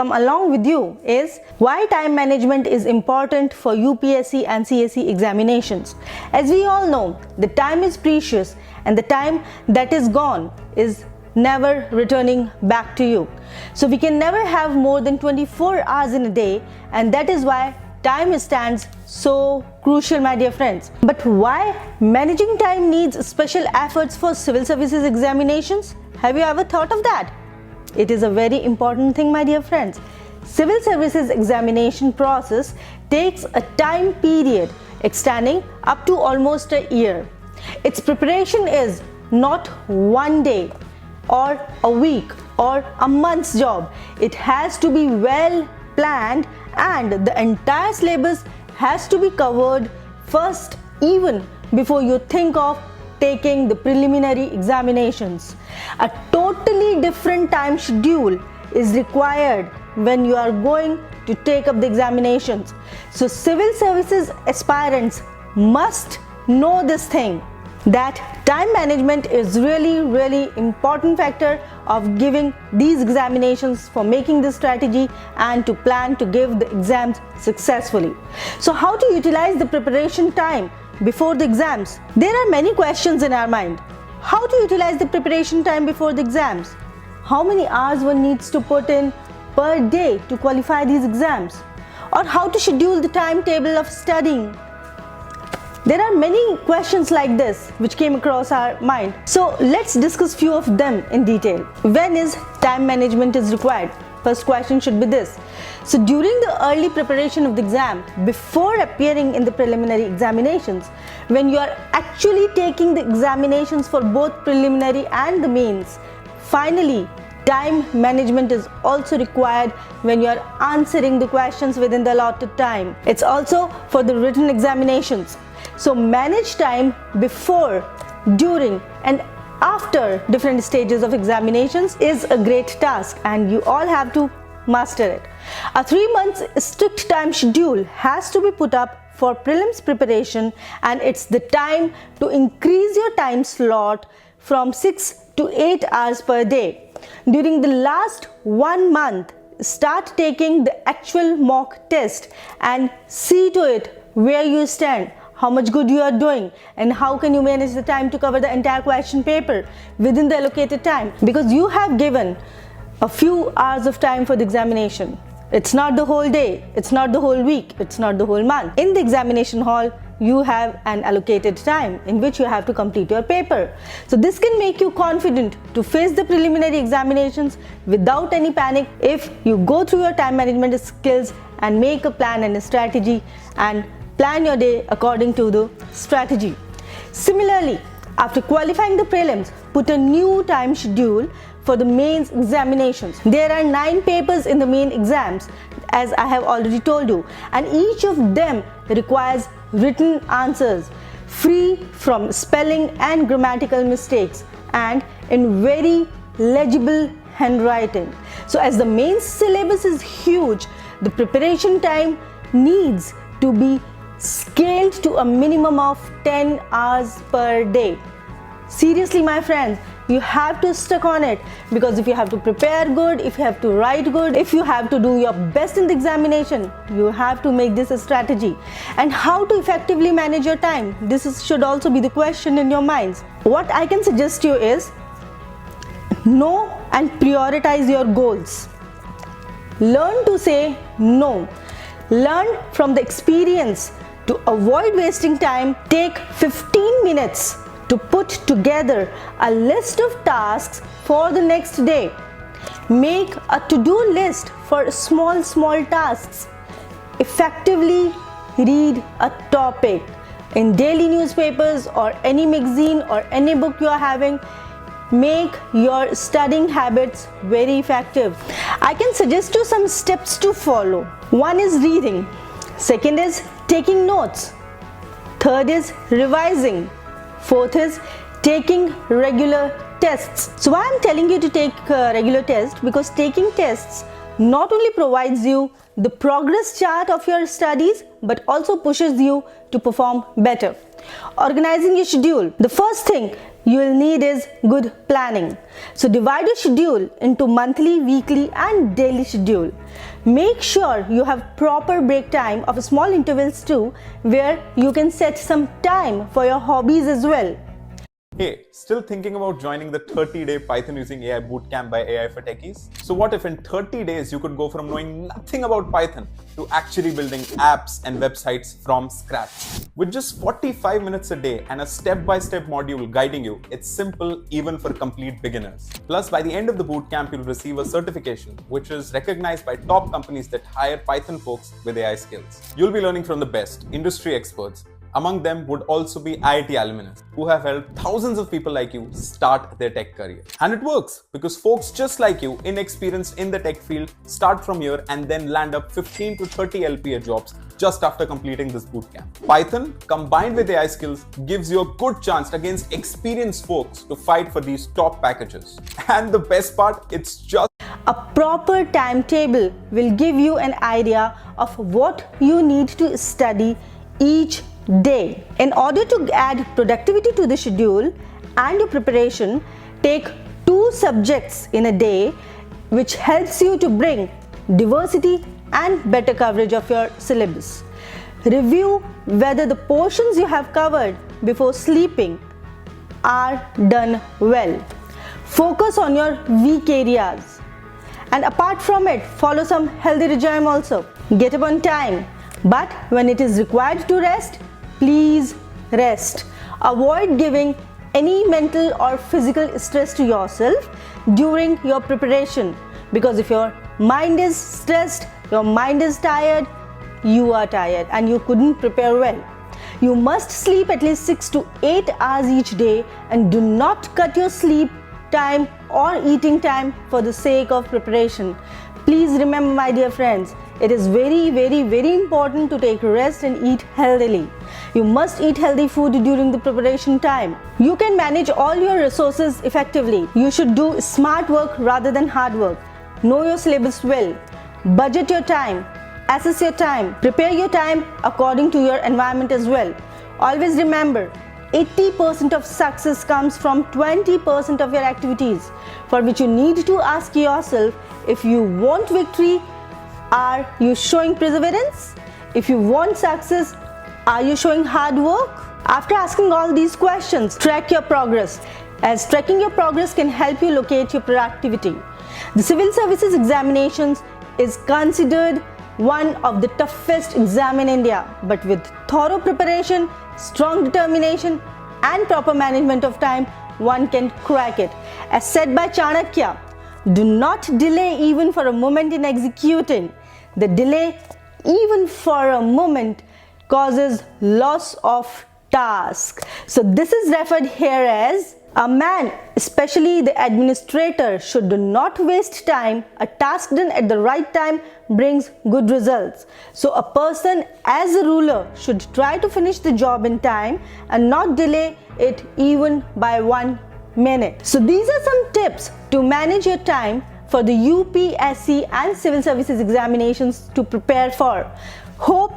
come along with you is why time management is important for UPSC and CSE examinations. As we all know, the time is precious and the time that is gone is never returning back to you. So we can never have more than 24 hours in a day, and that is why time stands so crucial, my dear friends. But why managing time needs special efforts for civil services examinations? Have you ever thought of that? It is a very important thing, my dear friends. Civil services examination process takes a time period extending up to almost a year. Its preparation is not one day or a week or a month's job. It has to be well planned, and the entire syllabus has to be covered first, even before you think of taking the preliminary examinations. A totally different time schedule is required when you are going to take up the examinations. So civil services aspirants must know this thing, that time management is really important factor of giving these examinations, for making this strategy and to plan to give the exams successfully. So how to utilize the preparation time before the exams? There are many questions in our mind. How to utilize the preparation time before the exams? How many hours one needs to put in per day to qualify these exams? Or how to schedule the timetable of studying? There are many questions like this which came across our mind. So let's discuss few of them in detail. When is time management is required? First question should be this. So during the early preparation of the exam, before appearing in the preliminary examinations, when you are actually taking the examinations for both preliminary and the mains, finally time management is also required when you are answering the questions within the allotted time. It's also for the written examinations. So manage time before, during and after different stages of examinations is a great task, and you all have to master it. A 3 months strict time schedule has to be put up for prelims preparation, and it's the time to increase your time slot from 6 to 8 hours per day. During the last 1 month, start taking the actual mock test and see to it where you stand, how much good you are doing, and how can you manage the time to cover the entire question paper within the allocated time, because you have given a few hours of time for the examination. It's not the whole day, it's not the whole week, it's not the whole month. In the examination hall, you have an allocated time in which you have to complete your paper. So this can make you confident to face the preliminary examinations without any panic if you go through your time management skills and make a plan and a strategy and plan your day according to the strategy. Similarly, after qualifying the prelims, put a new time schedule for the mains examinations. There are 9 papers in the main exams, as I have already told you, and each of them requires written answers free from spelling and grammatical mistakes and in very legible handwriting. So as the main syllabus is huge, the preparation time needs to be scaled to a minimum of 10 hours per day. Seriously, my friends, you have to stick on it, because if you have to prepare good, if you have to write good, if you have to do your best in the examination, you have to make this a strategy. And how to effectively manage your time? This should also be the question in your minds. What I can suggest you is, know and prioritize your goals. Learn to say no. Learn from the experience. To avoid wasting time, take 15 minutes to put together a list of tasks for the next day. Make a to-do list for small tasks. Effectively read a topic in daily newspapers or any magazine or any book you are having. Make your studying habits very effective. I can suggest you some steps to follow. One is reading. Second is taking notes. Third is revising. Fourth is taking regular tests. So why I'm telling you to take regular tests? Because taking tests not only provides you the progress chart of your studies, but also pushes you to perform better. Organizing your schedule. The first thing, you will need is good planning. So divide your schedule into monthly, weekly and daily schedule. Make sure you have proper break time of small intervals too, where you can set some time for your hobbies as well. Hey, still thinking about joining the 30-day Python using AI bootcamp by AI for Techies? So what if in 30 days you could go from knowing nothing about Python to actually building apps and websites from scratch? With just 45 minutes a day and a step-by-step module guiding you, it's simple even for complete beginners. Plus, by the end of the bootcamp, you'll receive a certification which is recognized by top companies that hire Python folks with AI skills. You'll be learning from the best industry experts. Among them would also be IIT alumni who have helped thousands of people like you start their tech career. And it works because folks just like you, inexperienced in the tech field, start from here and then land up 15 to 30 LPA jobs just after completing this bootcamp. Python combined with AI skills gives you a good chance against experienced folks to fight for these top packages. And the best part, it's just a proper timetable will give you an idea of what you need to study each day. In order to add productivity to the schedule and your preparation, take 2 subjects in a day, which helps you to bring diversity and better coverage of your syllabus. Review whether the portions you have covered before sleeping are done well. Focus on your weak areas. And apart from it, follow some healthy regime also. Get up on time. But when it is required to rest, please rest. Avoid giving any mental or physical stress to yourself during your preparation, because if your mind is stressed, your mind is tired, you are tired and you couldn't prepare well. You must sleep at least 6 to 8 hours each day and do not cut your sleep time or eating time for the sake of preparation. Please remember, my dear friends, it is very important to take rest and eat healthily. You must eat healthy food during the preparation time. You can manage all your resources effectively. You should do smart work rather than hard work. Know your syllabus well. Budget your time. Assess your time. Prepare your time according to your environment as well. Always remember, 80% of success comes from 20% of your activities, for which you need to ask yourself, if you want victory, are you showing perseverance? If you want success, are you showing hard work? After asking all these questions, track your progress, as tracking your progress can help you locate your productivity. The civil services examinations is considered one of the toughest exam in India, but with thorough preparation, strong determination and proper management of time, one can crack it. As said by Chanakya, do not delay even for a moment in executing. The delay even for a moment causes loss of task. So this is referred here as a man, especially the administrator, should not waste time. A task done at the right time brings good results. So a person as a ruler should try to finish the job in time and not delay it even by 1 minute. So these are some tips to manage your time for the UPSC and civil services examinations to prepare for. Hope